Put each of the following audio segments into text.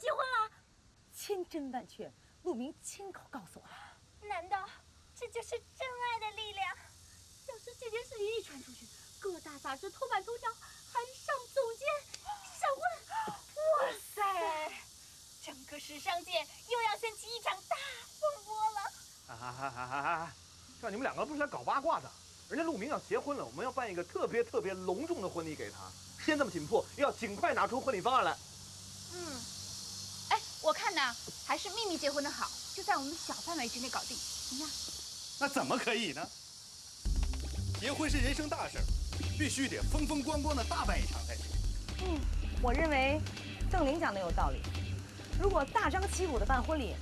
结婚了？千真万确，陆明亲口告诉我的。难道这就是真爱的力量？要是这件事一传出去，各大杂志头版头条，韩尚总监闪婚，哇塞，整个时尚界又要掀起一场大风波了。这你们两个不是来搞八卦的？人家陆明要结婚了，我们要办一个特别隆重的婚礼给他。天这么紧迫，要尽快拿出婚礼方案来。哎，我看呢，还是秘密结婚的好，就在我们小范围之内搞定，怎么样？那怎么可以呢？结婚是人生大事，必须得风风光光的大办一场才行。我认为邓玲讲的有道理。如果大张旗鼓的办婚礼，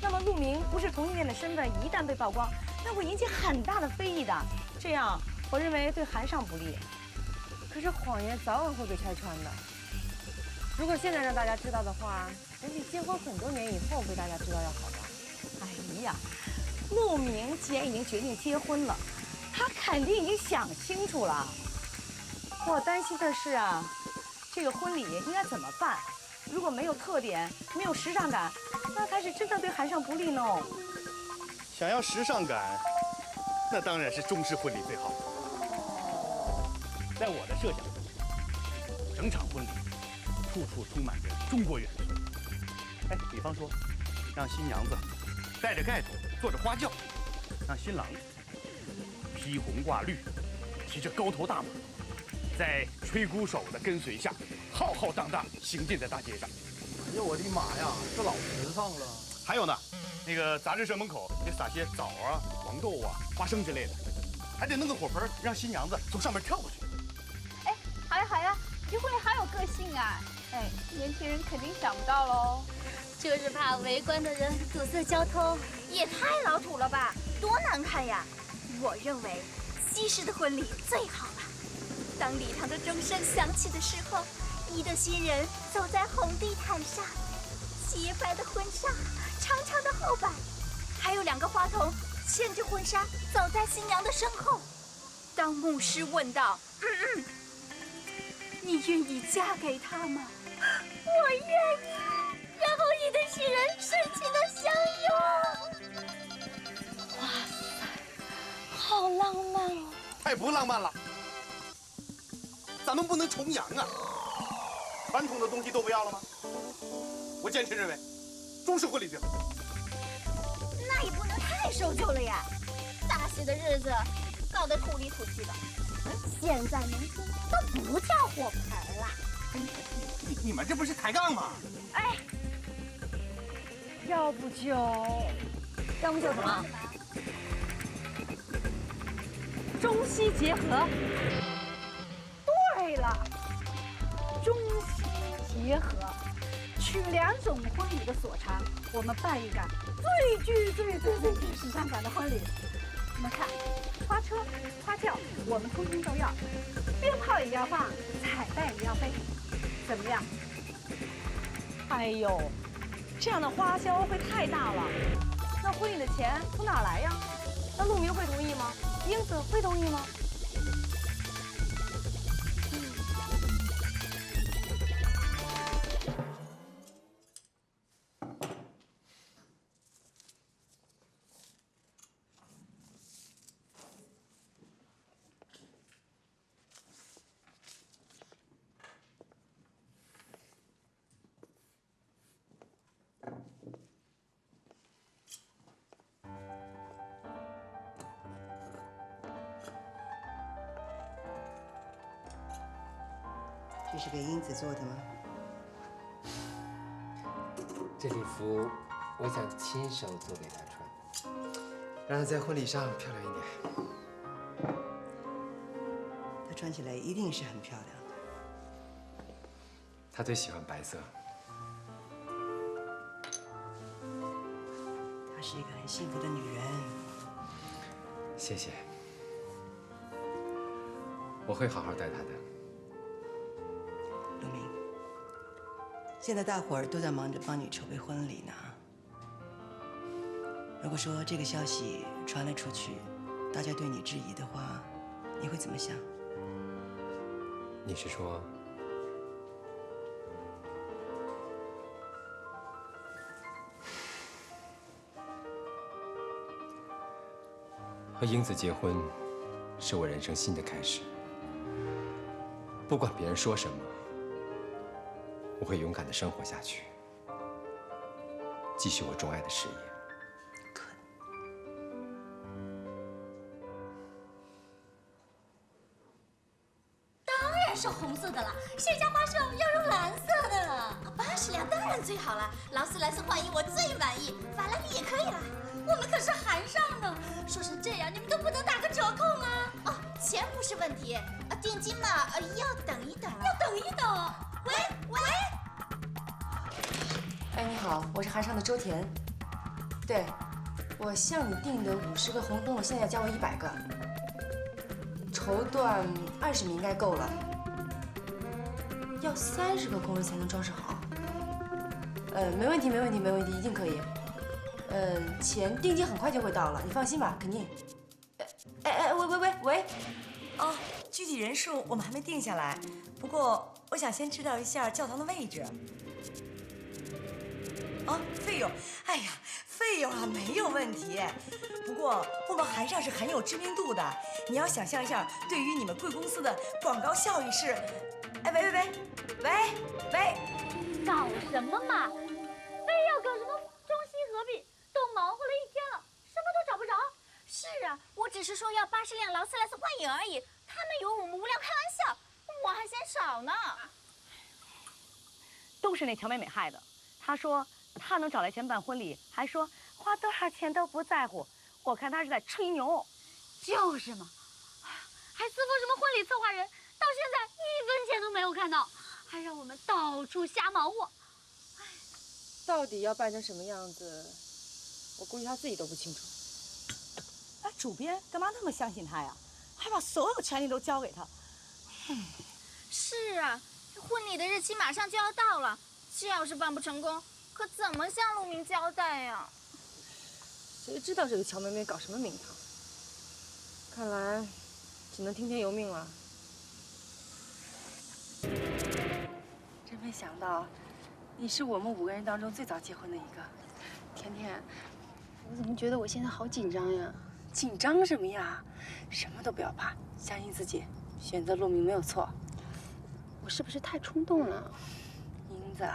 那么陆明不是同性恋的身份一旦被曝光，那会引起很大的非议的。这样，我认为对韩尚不利。可是谎言早晚会被拆穿的。如果现在让大家知道的话，总比结婚很多年以后被大家知道要好吧？哎呀，陆明既然已经决定结婚了，他肯定已经想清楚了。我担心的是啊，这个婚礼应该怎么办？如果没有特点，没有时尚感，那才是真的对韩尚不利呢。想要时尚感，那当然是中式婚礼最好。在我的设想中，整场婚礼处处充满着中国元素。哎，比方说，让新娘子戴着盖头坐着花轿，让新郎披红挂绿，骑着高头大马，在吹鼓手的跟随下，浩浩荡荡行进在大街上。哎呦我的妈呀，这老时尚了。还有呢，那个杂志社门口得撒些枣啊、黄豆啊、花生之类的，还得弄个火盆，让新娘子从上面跳过去。哎，好呀好呀，这婚礼好有个性啊！哎，年轻人肯定想不到喽。就是怕围观的人堵塞交通，也太老土了吧，多难看呀！我认为西式的婚礼最好了。当礼堂的钟声响起的时候，你的新人走在红地毯上，洁白的婚纱，长长的后摆，还有2个花童牵着婚纱走在新娘的身后。当牧师问道：“你愿意嫁给他吗？”我愿意。然后你的新人深情的相拥。哇塞，好浪漫哦！太不浪漫了，咱们不能重洋啊！传统的东西都不要了吗？我坚持认为，中式婚礼最好。那也不能太守旧了呀，大喜的日子搞得土里土气的。现在农村都不叫火盆了。你们这不是抬杠吗？哎，要不就什么？中西结合。对了，中西结合，取2种婚礼的所长，我们办一个最具时尚感的婚礼。你们看，花车、花轿，我们通通都要，鞭炮也要放，彩带也要飞，怎么样？哎呦，这样的花销会太大了。那婚礼的钱从哪来呀？那陆明会同意吗？英子会同意吗？这是给英子做的吗？这礼服我想亲手做给她穿，让她在婚礼上漂亮一点。她穿起来一定是很漂亮的。她最喜欢白色。她是一个很幸福的女人。谢谢，我会好好待她的。陆明，现在大伙儿都在忙着帮你筹备婚礼呢。如果说这个消息传了出去，大家对你质疑的话，你会怎么想？你是说，和英子结婚，是我人生新的开始。不管别人说什么，我会勇敢地生活下去，继续我钟爱的事业。当然是红色的了，谁家花轿要用蓝色的？80两当然最好了，劳斯莱斯幻影我最满意，法拉利也可以了。我们可是韩上的，说成这样你们都不能打个折扣吗？哦，钱不是问题，定金嘛，要等一等了。要等一等。喂。哎，你好，我是韩上的周田。对，我向你订的50个红灯笼，现在要加我100个。绸缎20米应该够了，要30个工人才能装饰好。没问题，一定可以。钱定金很快就会到了，你放心吧，肯定。喂。哦，具体人数我们还没定下来，不过我想先知道一下教堂的位置。啊，费用，哎呀，费用啊没有问题。不过我们韩上是很有知名度的，你要想象一下，对于你们贵公司的广告效益是……哎，喂，搞什么嘛？非要搞什么中西合璧，都忙活了一天了，什么都找不着。是啊，我只是说要80辆劳斯莱斯幻影而已，他们以为我们无聊开玩笑，我还嫌少呢。都是那乔美美害的。她说她能找来钱办婚礼，还说花多少钱都不在乎。我看她是在吹牛。就是嘛，还私封什么婚礼策划人，到现在1分钱都没有看到，还让我们到处瞎忙活。到底要办成什么样子，我估计他自己都不清楚。哎，主编干嘛那么相信他呀？还把所有权利都交给他。是啊，婚礼的日期马上就要到了，这要是办不成功，可怎么向陆明交代呀？谁知道这个乔美美搞什么名堂？看来只能听天由命了。真没想到，你是我们5个人当中最早结婚的一个。甜甜，我怎么觉得我现在好紧张呀？紧张什么呀？什么都不要怕，相信自己，选择陆明没有错。我是不是太冲动了？英子，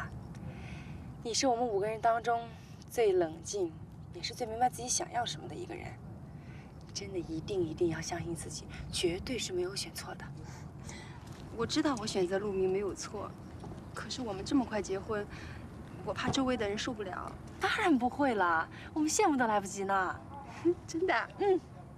你是我们5个人当中最冷静，也是最明白自己想要什么的一个人。真的一定要相信自己，绝对是没有选错的。我知道我选择陆明没有错，可是我们这么快结婚，我怕周围的人受不了。当然不会了，我们羡慕都来不及呢。真的？嗯。